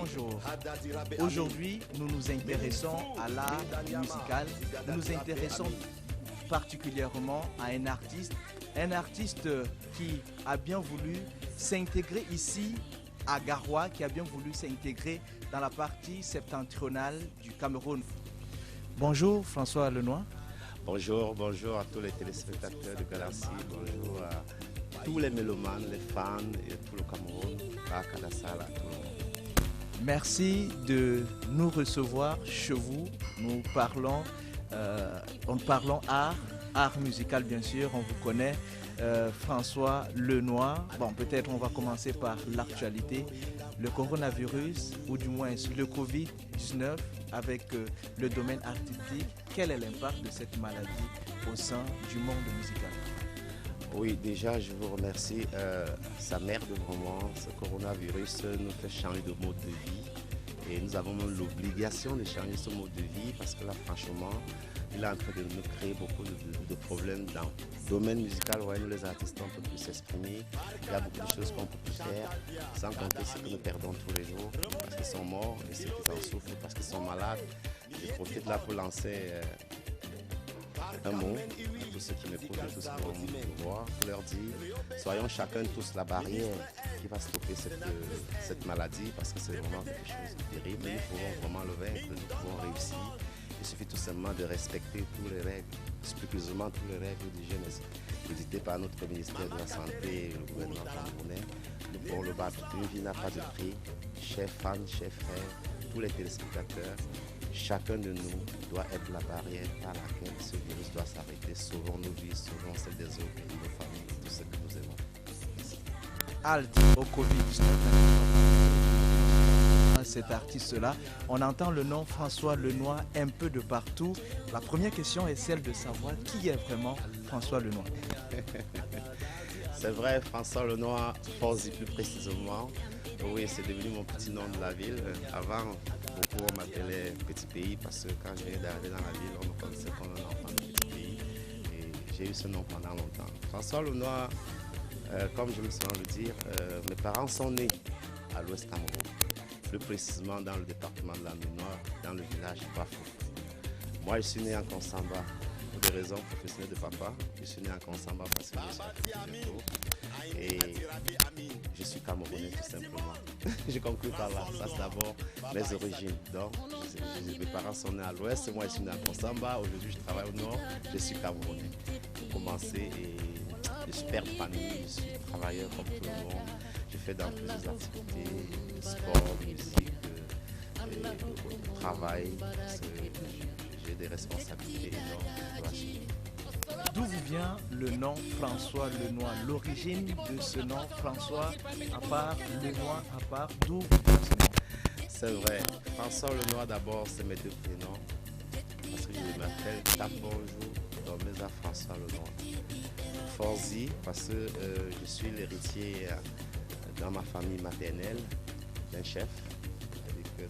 bonjour. Aujourd'hui, nous nous intéressons à l'art musical. Nous nous intéressons particulièrement à un artiste qui a bien voulu s'intégrer ici à Garoua, qui a bien voulu s'intégrer dans la partie septentrionale du Cameroun. Bonjour François Lenoir. Bonjour à tous les téléspectateurs de Galaxy, bonjour à tous les mélomanes, les fans et tout le Cameroun, à Kadasala, tout le monde. Merci de nous recevoir chez vous. Nous parlons art musical bien sûr, on vous connaît. François Lenoir. Bon, peut-être on va commencer par l'actualité. Le coronavirus, ou du moins le Covid-19 avec le domaine artistique, quel est l'impact de cette maladie au sein du monde musical? Oui, déjà je vous remercie. Ça merde vraiment, ce coronavirus nous fait changer de mode de vie et nous avons l'obligation de changer ce mode de vie parce que là franchement, il est en train de nous créer beaucoup de problèmes dans le domaine musical. Ouais, nous les artistes, on ne peut plus s'exprimer. Il y a beaucoup de choses qu'on ne peut plus faire, sans compter ce que nous perdons tous les jours parce qu'ils sont morts et ceux qui en souffrent parce qu'ils sont malades. Je profite là pour lancer un mot à tous ceux qui m'écoutent, à tous ceux qui vont me voir, pour leur dire, soyons chacun tous la barrière qui va stopper cette maladie parce que c'est vraiment quelque chose de terrible. Nous pouvons vraiment le vaincre, nous pouvons réussir. Il suffit tout simplement de respecter toutes les règles, scrupuleusement toutes les règles d'hygiène éditées par notre ministère de la Santé et le gouvernement camerounais. Nous pourrons le battre. Une vie n'a pas de prix. Chers fans, chers frères, tous les téléspectateurs, chacun de nous doit être la barrière par laquelle ce virus doit s'arrêter. Sauvons nos vies, sauvons celles des autres, nos familles, tout ce que nous aimons. Merci. Halte au Covid-19. Cet artiste-là, on entend le nom François Lenoir un peu de partout. La première question est celle de savoir qui est vraiment François Lenoir. C'est vrai, François Lenoir, Forzi plus précisément. Oui, c'est devenu mon petit nom de la ville. Avant, beaucoup on m'appelait Petit Pays parce que quand je viens d'arriver dans la ville, on me connaissait comme un enfant de Petit Pays. Et j'ai eu ce nom pendant longtemps. François Lenoir, comme je me souviens le dire, mes parents sont nés à l'Ouest Cameroun. Plus précisément dans le département de la Nord, dans le village Bafou. Moi, je suis né en Konsamba pour des raisons professionnelles de papa. Je suis né en Konsamba parce que je suis et je suis camerounais tout simplement. Je conclue par là. Ça, c'est d'abord mes origines. Donc, mes parents sont nés à l'ouest, moi, je suis né en Konsamba. Aujourd'hui, je travaille au nord. Je suis camerounais. Pour commencer, et je suis père de famille, je suis travailleur comme tout le monde. Je fais dans plusieurs activités, sport, musique, travail, parce que j'ai des responsabilités énormes. D'où vous vient le nom François Lenoir? L'origine de ce nom François, à part Lenoir, à part d'où vient ce nom? C'est vrai, François Lenoir d'abord, c'est mes deux prénoms, parce que je m'appelle Taponjou, donc mes à François Lenoir. Forzi, parce que je suis l'héritier dans ma famille maternelle d'un chef.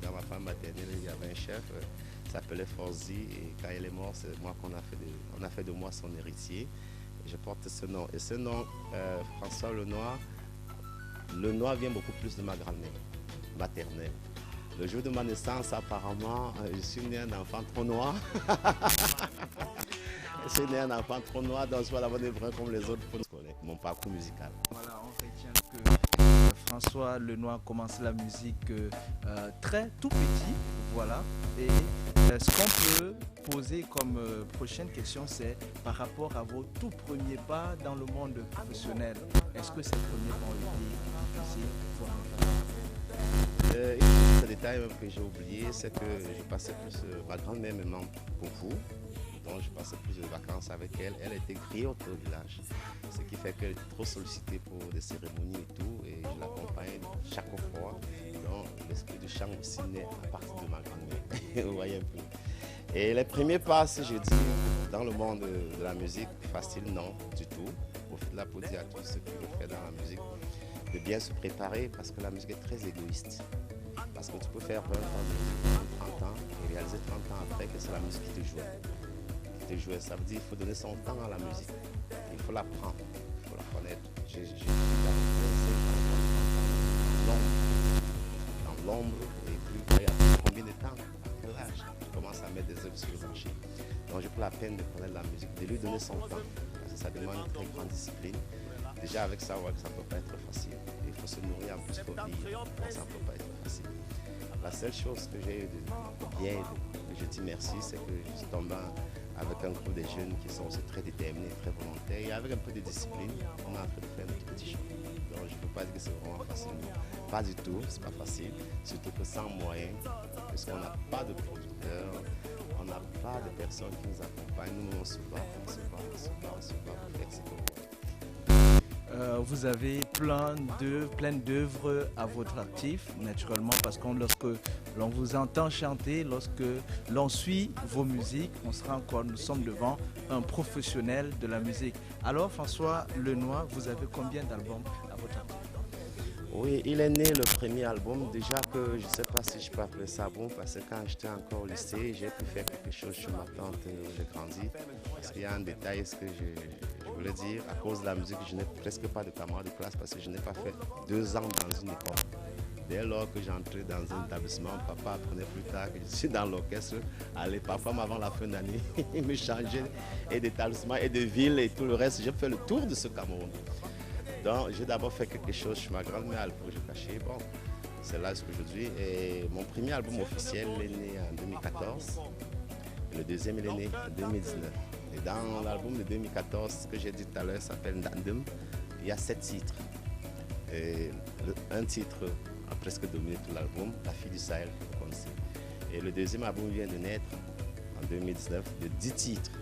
Dans ma famille maternelle, il y avait un chef qui s'appelait Forzi et quand il est mort, c'est moi on a fait de moi son héritier. Et je porte ce nom. Et ce nom, François Lenoir, Lenoir vient beaucoup plus de ma grand-mère maternelle. Le jour de ma naissance, apparemment, je suis né un enfant trop noir. Je suis né un enfant trop noir, donc je suis à la bonne épreuve comme les autres pour connaître mon parcours musical. Voilà, on retient que François Lenoir commence la musique très tout petit, voilà. Et ce qu'on peut poser comme prochaine question, c'est par rapport à vos tout premiers pas dans le monde professionnel. Est-ce que ces premiers pas ont été difficiles? Ce détail même que j'ai oublié, c'est que je passais plus, ma grand-mère me manque beaucoup. Donc je passais plus de vacances avec elle. Elle était griotte au village, ce qui fait qu'elle était trop sollicitée pour des cérémonies et tout. Et je l'accompagnais chaque fois. Donc l'esprit du chant aussi naît à partir de ma grand-mère. Vous voyez un peu. Et les premiers pas, si je dis, dans le monde de la musique, facile, non, du tout. Je profite là pour dire à tous ceux qui le font dans la musique de bien se préparer parce que la musique est très égoïste. Parce que tu peux faire 20 ans de musique, 30 ans et réaliser 30 ans après que c'est la musique qui te joue. Ça veut dire qu'il faut donner son temps à la musique. Il faut l'apprendre, il faut la connaître. J'ai dans l'ombre et puis vous voyez après combien de temps, à quel âge, il commence à mettre des œuvres sur le marché. Donc j'ai pris la peine de connaître la musique, de lui donner son temps, parce que ça demande une très grande discipline. Déjà avec ça, ouais, ça ne peut pas être facile. Il faut se nourrir en plus pour vivre, donc ça ne peut pas être facile. La seule chose que j'ai eu de bien, je dis merci, c'est que je suis tombé avec un groupe de jeunes qui sont aussi très déterminés, très volontaires, et avec un peu de discipline, on est en train de faire notre petit chemin. Donc je ne peux pas dire que c'est vraiment facile. Pas du tout, c'est pas facile, surtout que sans moyens, parce qu'on n'a pas de producteurs, on n'a pas de personnes qui nous accompagnent, nous on se bat pour faire ce qu'on veut. Vous avez plein d'œuvres à votre actif, naturellement, parce que lorsque l'on vous entend chanter, lorsque l'on suit vos musiques, on se rend compte, nous sommes devant un professionnel de la musique. Alors François Lenoir, vous avez combien d'albums à votre actif? Oui, il est né le premier album, déjà que je ne sais pas si je peux appeler ça bon, parce que quand j'étais encore au lycée, j'ai pu faire quelque chose chez ma tante où j'ai grandi, parce qu'il y a un détail, ce que je voulais dire, à cause de la musique, je n'ai presque pas de camarades de classe, parce que je n'ai pas fait 2 ans dans une école. Dès lors que j'entrais dans un établissement, papa apprenait plus tard que je suis dans l'orchestre. Allez, parfois avant la fin d'année, il me changeait et d'établissement et de ville et tout le reste. J'ai fait le tour de ce Cameroun. Donc, j'ai d'abord fait quelque chose chez ma grand-mère pour que je cachais. Bon, c'est là jusqu'aujourd'hui. Et mon premier album officiel est né en 2014. Et le deuxième, il est né en 2019. Et dans l'album de 2014, ce que j'ai dit tout à l'heure s'appelle Ndandem. Il y a 7 titres. Et un titre a presque dominé tout l'album, La fille du Sahel, que vous connaissez. Et le deuxième album vient de naître en 2019 de 10 titres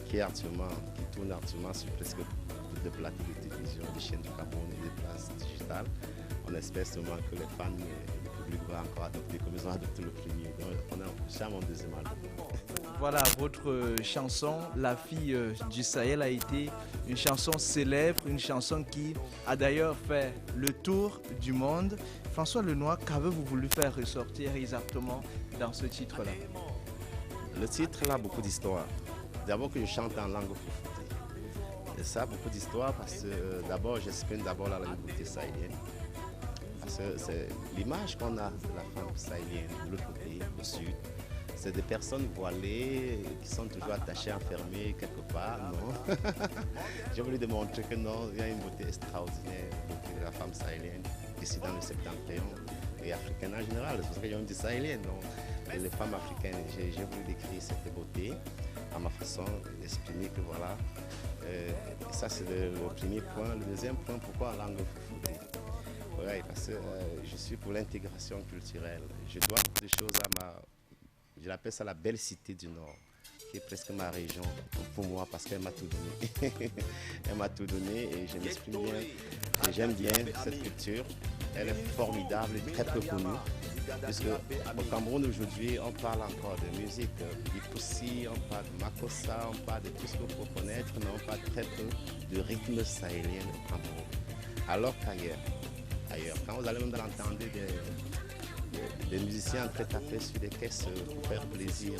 qui tournent actuellement sur presque toutes les plateaux de télévision, des chaînes du Cameroun et des places digitales. On espère seulement que les fans et le public vont encore adopter comme ils ont adopté le premier. Donc on a déjà mon deuxième album. Voilà, votre chanson, La fille du Sahel, a été une chanson célèbre, une chanson qui a d'ailleurs fait le tour du monde. François Lenoir, qu'avez-vous voulu faire ressortir exactement dans ce titre-là? Le titre a beaucoup d'histoire. D'abord que je chante en langue foufoutée. Et ça a beaucoup d'histoire parce que d'abord j'exprime d'abord la langue sahélienne. Parce que c'est l'image qu'on a de la femme sahélienne, de l'autre côté, au sud. C'est des personnes voilées qui sont toujours attachées, enfermées quelque part, non? J'ai voulu démontrer que non, il y a une beauté extraordinaire, la beauté de la femme sahélienne, ici dans le septentrion et africaine en général. C'est pour ça que j'ai dit sahélienne, non? Et les femmes africaines, j'ai voulu décrire cette beauté à ma façon d'exprimer que voilà. Et ça, c'est le premier point. Le deuxième point, pourquoi en langue foufoutée? Oui, parce que je suis pour l'intégration culturelle. Je dois beaucoup de choses à je l'appelle ça la belle cité du Nord, qui est presque ma région pour moi parce qu'elle m'a tout donné. Elle m'a tout donné et je m'exprime bien. Et j'aime bien cette culture. Elle est formidable et très peu connue. Puisque au Cameroun aujourd'hui, on parle encore de musique Ipoussi, on parle de Makossa, on parle de tout ce qu'il faut connaître, mais on parle très peu de rythme sahélien au Cameroun. Alors qu'ailleurs, quand vous allez même entendre des musiciens en train de taper sur des caisses pour faire plaisir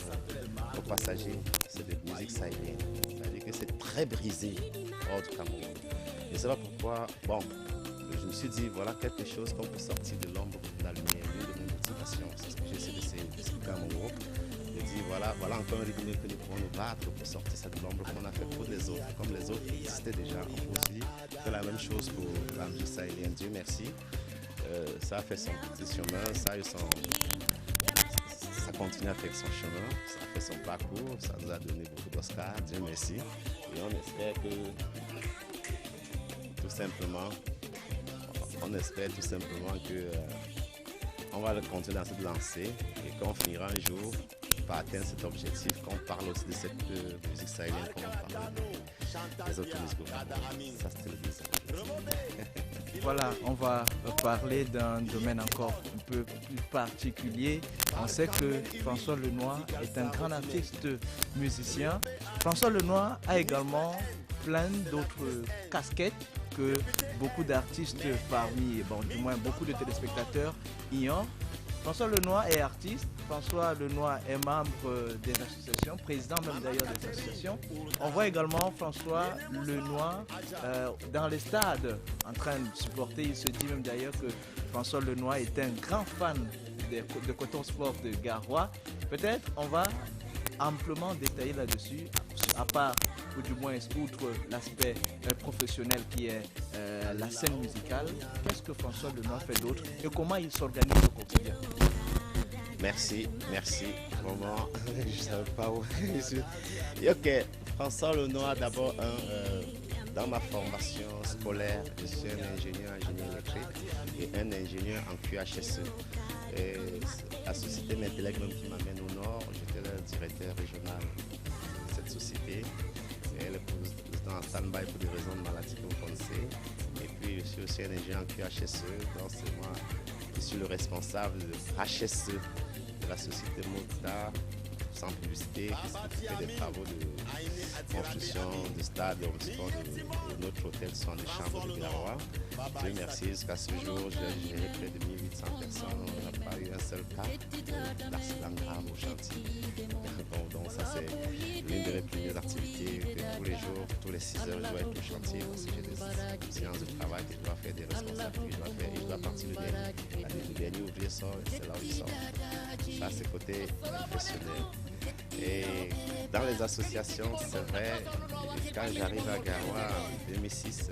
aux passagers, c'est de musique sahélienne. C'est-à-dire que c'est très brisé hors du Cameroun. Et c'est là pourquoi, bon, je me suis dit, voilà quelque chose qu'on peut sortir de l'ombre de la lumière, de une motivation. C'est ce que j'essaie d'expliquer à mon groupe. Je dis, voilà encore un rythme que nous pouvons nous battre pour sortir ça de l'ombre qu'on a fait pour les autres. Comme les autres existaient déjà, on peut aussi faire la même chose pour la musique sahélienne. Dieu merci. Ça a fait son petit chemin, ça continue à faire son chemin, ça a fait son parcours, ça nous a donné beaucoup d'Oscars, Dieu merci. Et on espère que tout simplement que on va continuer dans cette lancée et qu'on finira un jour par atteindre cet objectif, qu'on parle aussi de cette musique sahélienne comme on parle des autres musiques. Ça c'était le deuxième. Voilà, on va parler d'un domaine encore un peu plus particulier. On sait que François Lenoir est un grand artiste musicien. François Lenoir a également plein d'autres casquettes que beaucoup d'artistes du moins beaucoup de téléspectateurs y ont. François Lenoir est artiste, François Lenoir est membre des associations, président même d'ailleurs des associations. On voit également François Lenoir dans les stades en train de supporter. Il se dit même d'ailleurs que François Lenoir est un grand fan de Coton Sport de Garoua. Peut-être on va amplement détailler là-dessus, à part ou du moins outre l'aspect professionnel qui est la scène musicale. Qu'est-ce que François Lenoir fait d'autre et comment il s'organise au quotidien? Merci. Vraiment, je ne savais pas où. Ok, François Lenoir, d'abord, dans ma formation scolaire, je suis un ingénieur électrique et un ingénieur en QHSE. Et la société M'Intellect même qui m'amène au Nord, j'étais le directeur régional de cette société. Elle est en stand-by pour des raisons de maladie que vous connaissez. Et puis je suis aussi un ingénieur en QHSE, donc c'est moi qui suis le responsable de HSE de la société Mota, sans publicité, qui fait des travaux de construction de stades, de sport, de notre hôtel sont les chambres de Garoua. Dieu merci, jusqu'à ce jour, j'ai géré près de 1800 personnes. On n'a pas eu un seul cas d'accident grave au chantier. Donc ça, c'est l'une de mes premières activités que tous les jours, tous les 6 heures, je dois être au chantier parce que j'ai des séances de travail que je dois faire, des responsabilités que je dois faire et je dois partir le dernier ouvrier sort et c'est là où il sort. Ça, c'est côté professionnel. Et dans les associations, c'est vrai, quand j'arrive à Garoua en 2006,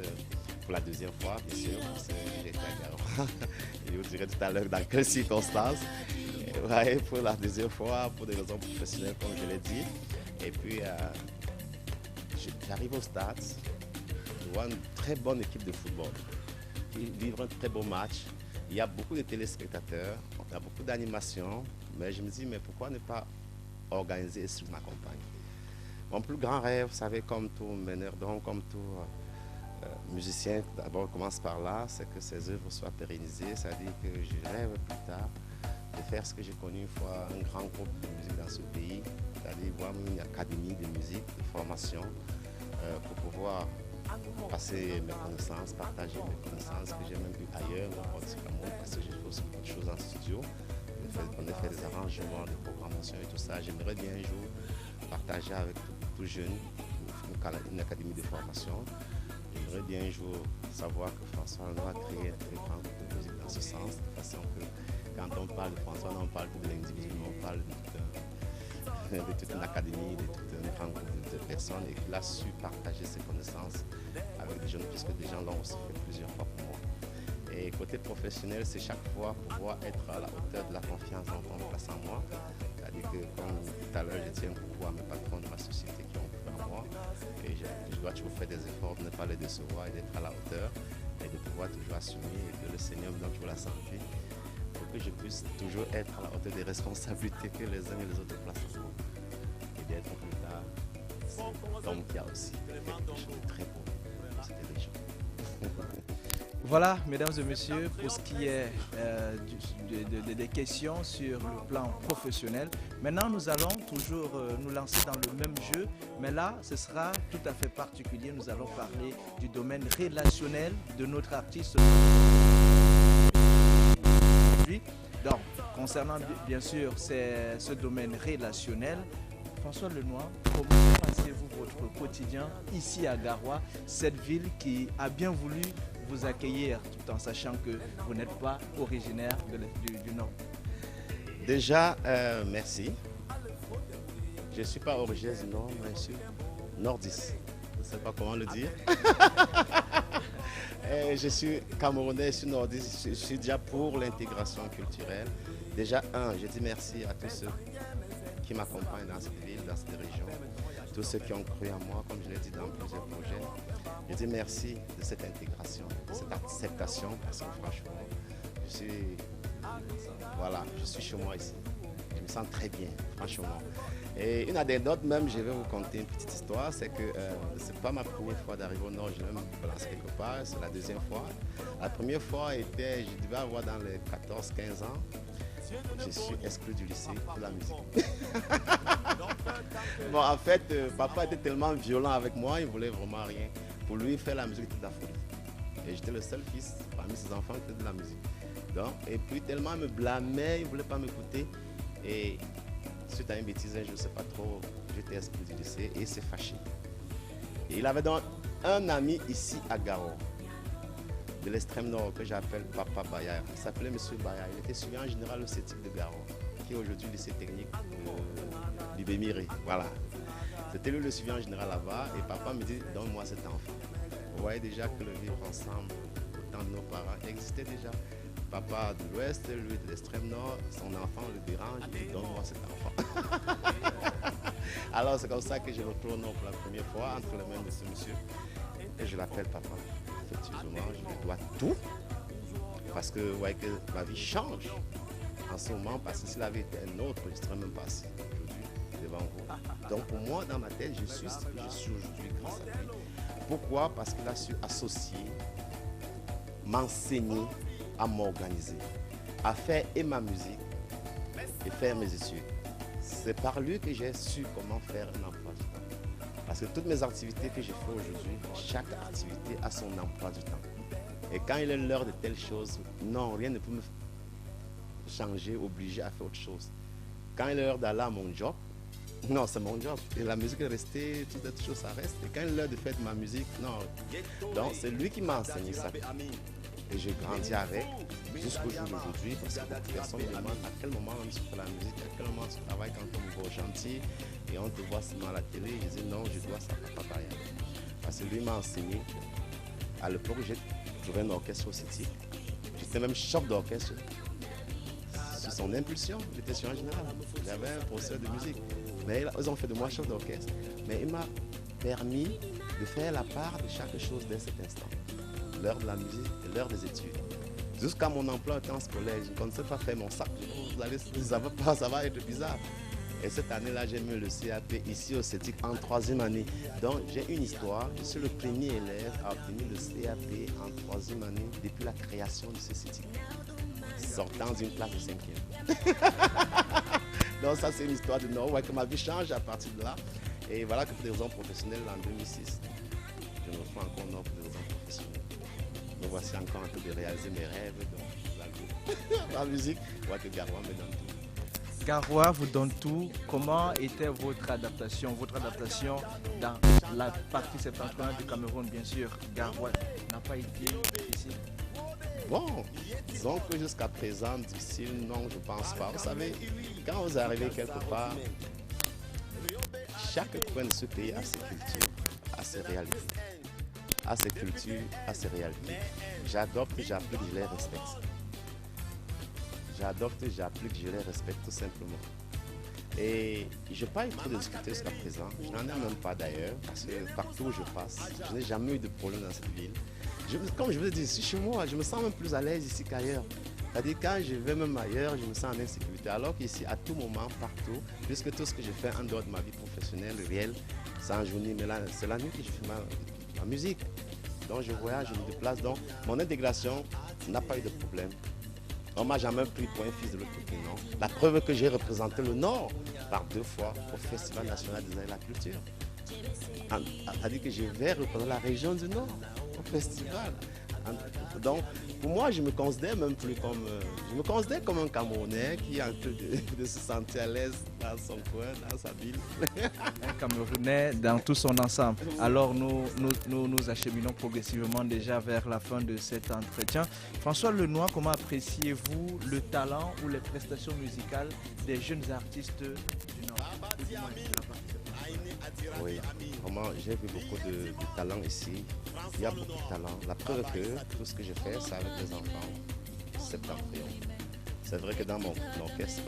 pour la deuxième fois, bien sûr, parce que j'étais à Garoua, je vous dirai tout à l'heure dans quelles circonstances. Ouais, pour la deuxième fois, pour des raisons professionnelles, comme je l'ai dit. Et puis, j'arrive au stade, je vois une très bonne équipe de football qui livre un très beau match. Il y a beaucoup de téléspectateurs, il y a beaucoup d'animations, mais je me dis, mais pourquoi ne pas organiser et suivre ma campagne? Mon plus grand rêve, vous savez, comme tout meneur d'hommes, comme tout musicien, d'abord commence par là, c'est que ces œuvres soient pérennisées, c'est-à-dire que je rêve plus tard de faire ce que j'ai connu une fois, un grand groupe de musique dans ce pays, c'est-à-dire voir une académie de musique, de formation, pour pouvoir passer mes connaissances, partager mes connaissances que j'ai même vues ailleurs, au Cameroun, parce que j'ai fait aussi beaucoup de choses en studio. On a fait des arrangements, des programmations et tout ça. J'aimerais bien un jour partager avec tout jeune une académie de formation. J'aimerais bien un jour savoir que François Lenoir a créé un très grand groupe de musique dans ce sens, de façon que quand on parle de François, on parle de l'individu, on parle de toute une académie, de tout un grand groupe de personnes et qu'il a su partager ses connaissances avec des jeunes, puisque des gens l'ont aussi fait plusieurs fois pour moi. Et côté professionnel, c'est chaque fois pouvoir être à la hauteur de la confiance qu'on place en moi. C'est-à-dire que, comme tout à l'heure, je tiens beaucoup à mes patrons de ma société qui ont cru en moi. Et je dois toujours faire des efforts de ne pas les décevoir et d'être à la hauteur et de pouvoir toujours assumer et que le Seigneur me donne toujours la santé pour que je puisse toujours être à la hauteur des responsabilités que les uns et les autres placent en moi. Et d'être plus tard, donc il y a aussi quelque chose de très beau pour cette région. Voilà, mesdames et messieurs, pour ce qui est des questions sur le plan professionnel. Maintenant, nous allons toujours nous lancer dans le même jeu, mais là, ce sera tout à fait particulier. Nous allons parler du domaine relationnel de notre artiste. Donc, concernant bien sûr ce domaine relationnel, François Lenoir, comment pensez-vous votre quotidien ici à Garoua, cette ville qui a bien voulu vous accueillir tout en sachant que vous n'êtes pas originaire du Nord? Déjà, merci. Je ne suis pas originaire du Nord, mais je suis nordiste. Je ne sais pas comment le dire. Je suis camerounais, je suis nordiste. Je suis déjà pour l'intégration culturelle. Déjà, je dis merci à tous ceux qui m'accompagnent dans cette ville, dans cette région. Tous ceux qui ont cru en moi, comme je l'ai dit dans plusieurs projets. Je dis merci de cette intégration, de cette acceptation, parce que franchement, je suis chez moi ici. Je me sens très bien, franchement. Et une anecdote même, je vais vous conter une petite histoire, c'est que ce n'est pas ma première fois d'arriver au Nord, je vais me placer quelque part, c'est la deuxième fois. La première fois était, je devais avoir dans les 14-15 ans, je suis exclu du lycée pour la musique. Bon, en fait, papa était tellement violent avec moi, il ne voulait vraiment rien. Pour lui, faire la musique était de la folie. Et j'étais le seul fils parmi ses enfants qui faisait de la musique. Donc, et puis tellement il me blâmait, il ne voulait pas m'écouter. Et suite à une bêtise, je ne sais pas trop, j'étais exclu du lycée et il s'est fâché. Et il avait donc un ami ici à Garo, de l'extrême nord, que j'appelle Papa Bayard. Il s'appelait Monsieur Bayard. Il était suivant général au CETIC de Garo, qui est aujourd'hui le lycée technique du Bémiré. Voilà. C'était lui le suivant général là-bas. Et papa me dit, donne-moi cet enfant. Vous voyez déjà que le vivre ensemble, autant de nos parents, existait déjà. Papa de l'ouest, lui de l'extrême nord, son enfant le dérange, il dit, donne-moi cet enfant. Alors c'est comme ça que je retourne pour la première fois entre les mains de ce monsieur. Et je l'appelle papa. Effectivement, je lui dois tout. Parce que vous voyez que ma vie change en ce moment, parce que s'il avait été un autre, je ne serais même pas assis aujourd'hui devant vous. Donc pour moi, dans ma tête, je suis ce que je suis aujourd'hui grâce à lui. Pourquoi? Parce qu'il a su associer, m'enseigner à m'organiser, à faire et ma musique et faire mes études. C'est par lui que j'ai su comment faire un emploi du temps. Parce que toutes mes activités que je fais aujourd'hui, chaque activité a son emploi du temps. Et quand il est l'heure de telle chose, non, rien ne peut me changer, obliger à faire autre chose. Quand il est l'heure d'aller à mon job, non, c'est mon job. Et la musique est restée, toutes les choses, ça reste. Et quand il est l'heure de faire de ma musique, non. Donc c'est lui qui m'a enseigné ça. Et j'ai grandi avec jusqu'au jour d'aujourd'hui parce que beaucoup de personnes me demandent à quel moment tu fais la musique, à quel moment tu travailles quand on me voit au chantier et on te voit seulement à la télé. Je dis non, je dois ça à Papa Bayard. Parce que lui m'a enseigné. À l'époque, j'ai joué un orchestre au CETIC. J'étais même chef d'orchestre. Sous son impulsion, j'étais sur un général. J'avais un professeur de musique. Mais ils ont fait de moi chef d'orchestre. Mais il m'a permis de faire la part de chaque chose dès cet instant. L'heure de la musique et l'heure des études. Jusqu'à mon emploi au temps scolaire, je ne connaissais pas faire mon sac. Ça va être bizarre. Et cette année-là, j'ai mis le CAP ici au CETIC en 3e année. Donc j'ai une histoire. Je suis le premier élève à obtenir le CAP en 3e année depuis la création de ce CETIC, sortant d'une classe de 5e. Donc ça, c'est une histoire de Nord. Ouais, que ma vie change à partir de là. Et voilà que pour des raisons professionnelles, en 2006, je me fais encore Nord pour des raisons professionnelles. Me voici encore en train de réaliser mes rêves dans la musique. Je vois que Garoua me donne tout. Garoua vous donne tout. Comment était votre adaptation? Votre adaptation dans la partie septentrionale du Cameroun, bien sûr. Garoua n'a pas été difficile. Bon, disons que jusqu'à présent, difficile, non, je ne pense pas. Vous savez, quand vous arrivez quelque part, chaque coin de ce pays a ses cultures, a ses réalités. À ses cultures, à ses réalités. J'adopte, j'applique, je les respecte. J'adopte, j'applique, je les respecte tout simplement. Et je n'ai pas eu trop de difficultés jusqu'à présent. Je n'en ai même pas d'ailleurs, parce que partout où je passe, je n'ai jamais eu de problème dans cette ville. Comme je vous ai dit, ici chez moi, je me sens même plus à l'aise ici qu'ailleurs. C'est-à-dire quand je vais même ailleurs, je me sens en insécurité. Alors qu'ici, à tout moment, partout, puisque tout ce que je fais en dehors de ma vie professionnelle, réelle, c'est en journée, mais là, c'est la nuit que je fais ma musique. Donc je voyage, je me déplace. Donc mon intégration n'a pas eu de problème. On ne m'a jamais pris pour un fils de l'autre côté, non. La preuve que j'ai représenté le Nord par 2 fois au Festival national des arts et de la culture. C'est-à-dire que je vais représenter la région du Nord au festival. Donc, pour moi, je me considère même plus comme... je me considère comme un Camerounais qui est en train de se sentir à l'aise dans son coin, dans sa ville. Un Camerounais dans tout son ensemble. Alors, nous acheminons progressivement déjà vers la fin de cet entretien. François Lenoir, comment appréciez-vous le talent ou les prestations musicales des jeunes artistes du Nord? Oui, vraiment, j'ai vu beaucoup de talent ici. Il y a beaucoup de talent. La preuve que tout ce que je fais, c'est avec les enfants septentrions. C'est vrai que dans mon orchestre,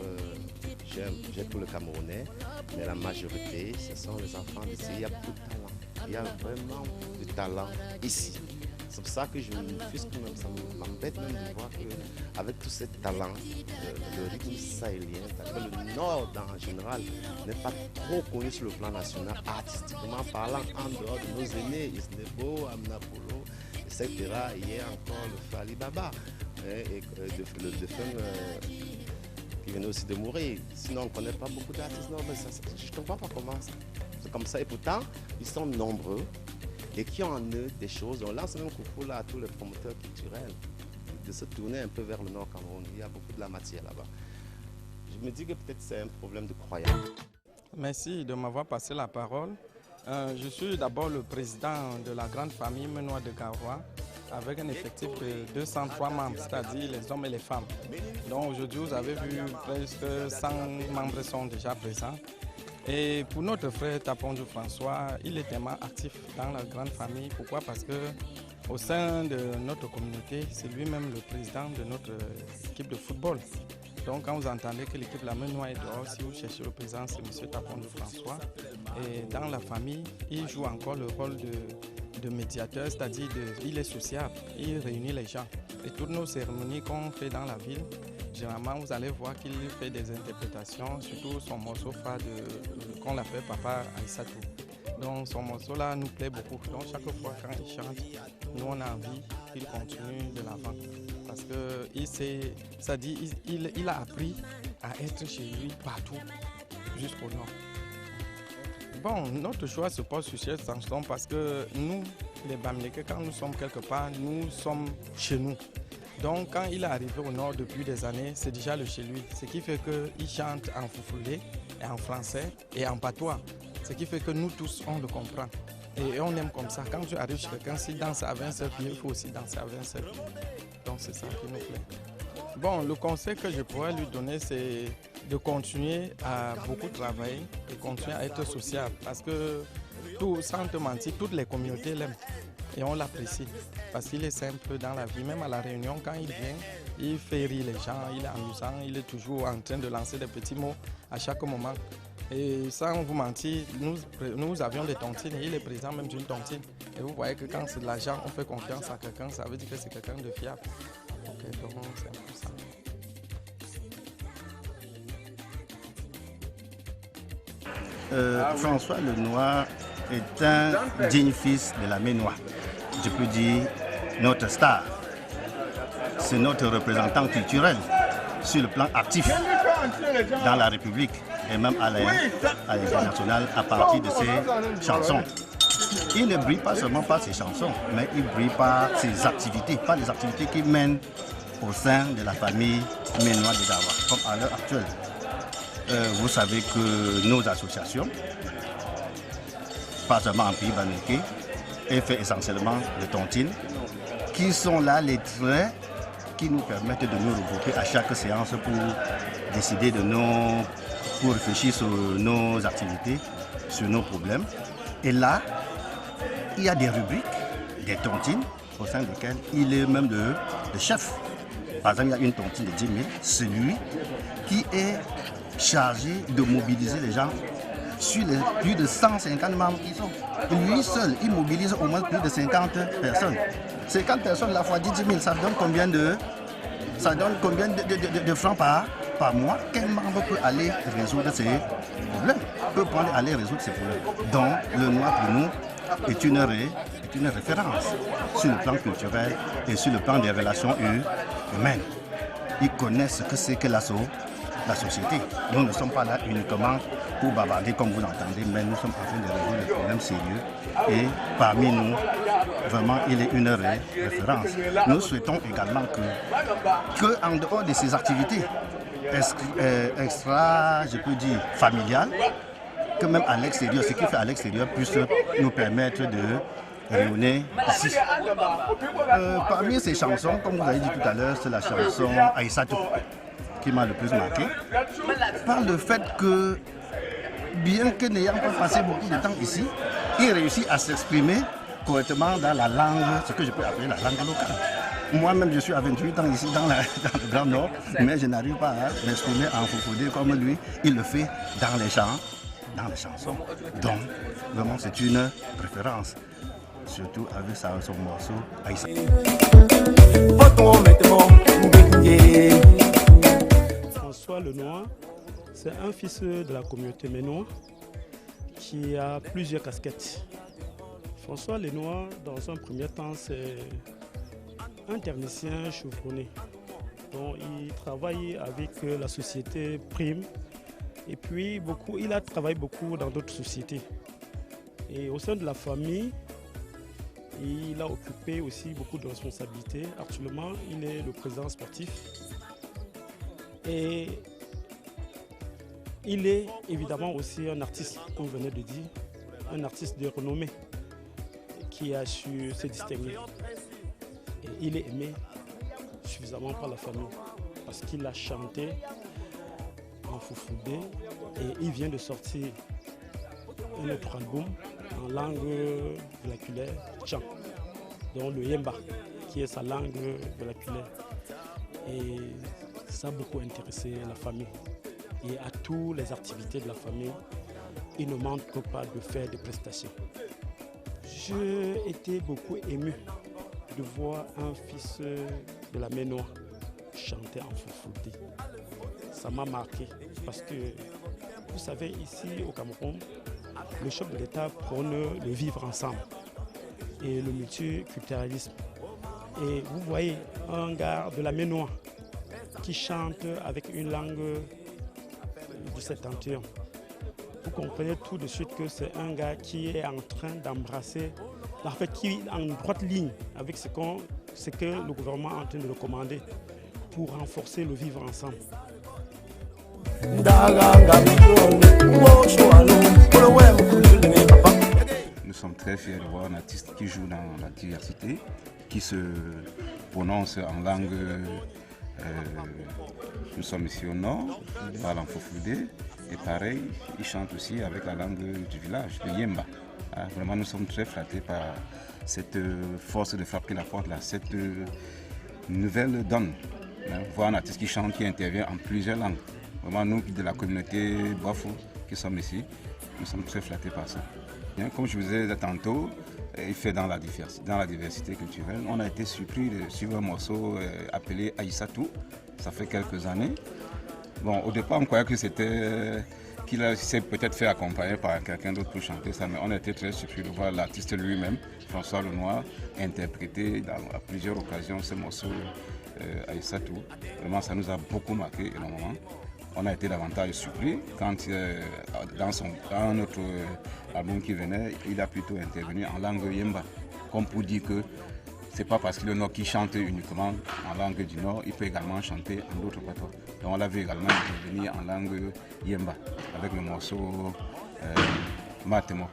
j'ai tout le Camerounais, mais la majorité, ce sont les enfants d'ici. Il y a beaucoup de talent. Il y a vraiment du talent ici. C'est pour ça que je me fusque même, ça m'embête même de voir qu'avec tout ce talent, le rythme sahélien, le Nord en général, n'est pas trop connu sur le plan national, artistiquement parlant, en dehors de nos aînés, Isnebo, Amnapolo, etc. Hier encore le Fali Baba, et le défunt qui venait aussi de mourir. Sinon, on ne connaît pas beaucoup d'artistes. Non, mais je ne comprends pas comment c'est comme ça. Et pourtant, ils sont nombreux et qui ont en eux des choses. On lance même coucou là à tous les promoteurs culturels. de se tourner un peu vers le nord Cameroun. Il y a beaucoup de la matière là-bas. Je me dis que peut-être c'est un problème de croyance. Merci de m'avoir passé la parole. Je suis d'abord le président de la grande famille Menois de Garoua avec un effectif de 203 membres, c'est-à-dire les hommes et les femmes. Donc aujourd'hui, vous avez vu presque 100 membres sont déjà présents. Et pour notre frère Taponjou François, il est tellement actif dans la grande famille. Pourquoi? Parce que au sein de notre communauté, c'est lui-même le président de notre équipe de football. Donc quand vous entendez que l'équipe La Menois est dehors, si vous cherchez le président, c'est M. Taponjou François. Et dans la famille, il joue encore le rôle de médiateur, c'est-à-dire il est sociable, il réunit les gens. Et toutes nos cérémonies qu'on fait dans la ville, généralement vous allez voir qu'il fait des interprétations, surtout son morceau phare qu'on l'appelle Papa Aïssatou. Donc ce morceau-là nous plaît beaucoup. Donc chaque fois quand il chante, nous on a envie qu'il continue de l'avant. Parce qu'il a appris à être chez lui partout, jusqu'au nord. Bon, notre choix se pose sur cette chanson parce que nous, les Bamileke, quand nous sommes quelque part, nous sommes chez nous. Donc quand il est arrivé au nord depuis des années, c'est déjà le chez lui. Ce qui fait qu'il chante en foufoulé, et en français et en patois. Ce qui fait que nous tous, on le comprend. Et on aime comme ça. Quand tu arrives chez quelqu'un, s'il danse à 27 pieds, il faut aussi danser à 27 pieds. Donc c'est ça qui nous plaît. Bon, le conseil que je pourrais lui donner, c'est de continuer à beaucoup travailler et continuer à être sociable. Parce que, sans te mentir, toutes les communautés l'aiment et on l'apprécie. Parce qu'il est simple dans la vie. Même à la réunion, quand il vient, il fait rire les gens, il est amusant, il est toujours en train de lancer des petits mots à chaque moment. Et sans vous mentir, nous avions des tontines et il est président même d'une tontine. Et vous voyez que quand c'est de l'argent, on fait confiance à quelqu'un, ça veut dire que c'est quelqu'un de fiable. Okay, donc c'est un peu ça. François Lenoir est un digne fils de la Menois. Je peux dire notre star. C'est notre représentant culturel sur le plan actif dans la République et même à l'international à partir de ses chansons. Il ne brille pas seulement par ses chansons, mais il brille par ses activités, par les activités qu'il mène au sein de la famille Menois de Garoua, comme à l'heure actuelle. Vous savez que nos associations, pas seulement en pays Bamileke, et fait essentiellement de tontines, qui sont là les traits qui nous permettent de nous regrouper à chaque séance pour décider pour réfléchir sur nos activités, sur nos problèmes. Et là, il y a des rubriques, des tontines, au sein desquelles il est même le chef. Par exemple, il y a une tontine de 10 000, c'est lui qui est chargé de mobiliser les gens sur les plus de 150 membres qui sont. Lui seul, il mobilise au moins plus de 50 personnes. 50 personnes, la fois 10 000, ça donne combien de francs par mois? Quel membre peut aller résoudre ces problèmes? Peut prendre aller résoudre ces problèmes. Donc, le noir pour nous est une référence sur le plan culturel et sur le plan des relations humaines. Ils connaissent ce que c'est que la société. Nous ne sommes pas là uniquement pour bavarder comme vous l'entendez, mais nous sommes en train de résoudre des problèmes sérieux. Et parmi nous, vraiment, il est une référence. Nous souhaitons également que en dehors de ces activités extra, je peux dire, familiales, que même à l'extérieur, ce qu'il fait à l'extérieur puisse nous permettre de rayonner ici. Parmi ces chansons, comme vous avez dit tout à l'heure, c'est la chanson Aïssatou qui m'a le plus marqué, par le fait que, bien que n'ayant pas passé beaucoup de temps ici, il réussit à s'exprimer correctement dans la langue, ce que je peux appeler la langue locale. Moi-même, je suis à 28 ans ici dans le Grand Nord, mais je n'arrive pas à m'exprimer en foufoudé comme lui. Il le fait dans les chants, dans les chansons. Donc, vraiment, c'est une préférence, surtout avec son morceau Aïssatou. François Lenoir, c'est un fils de la communauté Menois qui a plusieurs casquettes. François Lenoir, dans un premier temps, c'est un technicien chevronné. Donc, il travaille avec la société Prime et puis il a travaillé beaucoup dans d'autres sociétés. Et au sein de la famille, Il a occupé aussi beaucoup de responsabilités. Actuellement, il est le président sportif. Et il est évidemment aussi un artiste, comme vous venez de dire, un artiste de renommée qui a su se distinguer. Et il est aimé suffisamment par la famille parce qu'il a chanté en Foufoudé et il vient de sortir un autre album en langue vernaculaire tchang, donc le Yemba, qui est sa langue vernaculaire. Et ça a beaucoup intéressé la famille. Et à toutes les activités de la famille, il ne manque pas de faire des prestations. J'ai été beaucoup ému de voir un fils de la Ménois chanter en Foufoudé. Ça m'a marqué parce que, vous savez, ici au Cameroun, le chef de l'État prône le vivre ensemble et le multiculturalisme. Et vous voyez un gars de la Ménois qui chante avec une langue du septentrion. Vous comprenez tout de suite que c'est un gars qui est en train d'embrasser, en fait, qui est en droite ligne avec ce que le gouvernement est en train de recommander pour renforcer le vivre ensemble. Nous sommes très fiers de voir un artiste qui joue dans la diversité, qui se prononce en langue. Nous sommes ici au nord, parle en Foufoudé, et pareil, il chante aussi avec la langue du village, le Yemba. Vraiment, nous sommes très flattés par cette force de frappe qu'il apporte là, cette nouvelle donne. Voir un artiste qui chante, qui intervient en plusieurs langues. Vraiment, nous de la communauté Bafou qui sommes ici, nous sommes très flattés par ça. Bien, comme je vous ai dit tantôt, il fait dans la diversité culturelle. On a été surpris de suivre un morceau appelé Aïssatou, ça fait quelques années. Bon, au départ, on croyait que c'était qu'il s'est peut-être fait accompagner par quelqu'un d'autre pour chanter ça, mais on a été très surpris de voir l'artiste lui-même, François Lenoir, interpréter à plusieurs occasions ce morceau Aïssatou. Vraiment, ça nous a beaucoup marqué énormément. On a été davantage surpris quand dans notre album qui venait, il a plutôt intervenu en langue Yemba, comme pour dire que c'est pas parce qu'il est le Nord qui chante uniquement en langue du Nord, il peut également chanter en d'autres patois. Donc on l'a vu également intervenir en langue Yemba avec le morceau Matemo.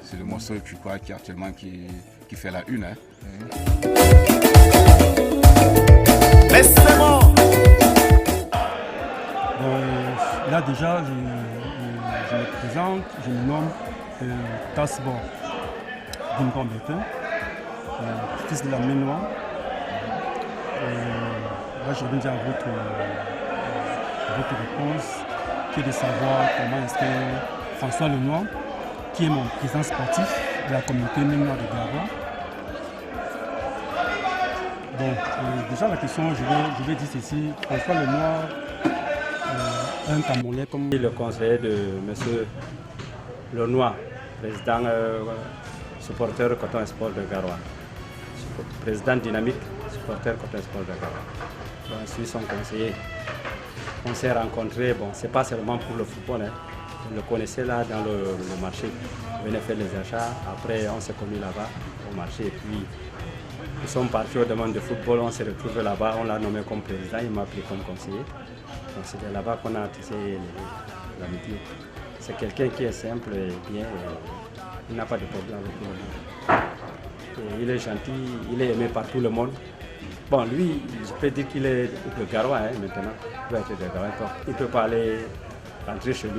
C'est le morceau, je crois, qui actuellement qui fait la une. Là déjà, je me présente, je me nomme Tasbo Bunkombetin, fils de la Ménois. Là, je viens dire à votre réponse, qui est de savoir comment est-ce que François Lenoir, qui est mon président sportif de la communauté Ménois de Garoua. Bon, déjà la question, je vais dire ceci, François Lenoir, un Camerounais comme le conseiller de M. Lenoir, président supporter Coton Sport de Garoua, président dynamique, supporter Coton Sport de Garoua. Je suis son conseiller. On s'est rencontrés, bon, c'est pas seulement pour le football, hein. Je le connaissais là dans le marché. Il venait faire les achats, après on s'est connus là-bas au marché et puis nous sommes partis aux demandes de football, on s'est retrouvés là-bas, on l'a nommé comme président, il m'a pris comme conseiller. Donc c'est là-bas qu'on a tissé l'amitié. C'est quelqu'un qui est simple et bien, et il n'a pas de problème avec tout le monde. Et il est gentil, il est aimé par tout le monde. Bon, lui, je peux dire qu'il est de Garoua maintenant, il peut être de Garoua, il ne peut pas aller rentrer chez lui.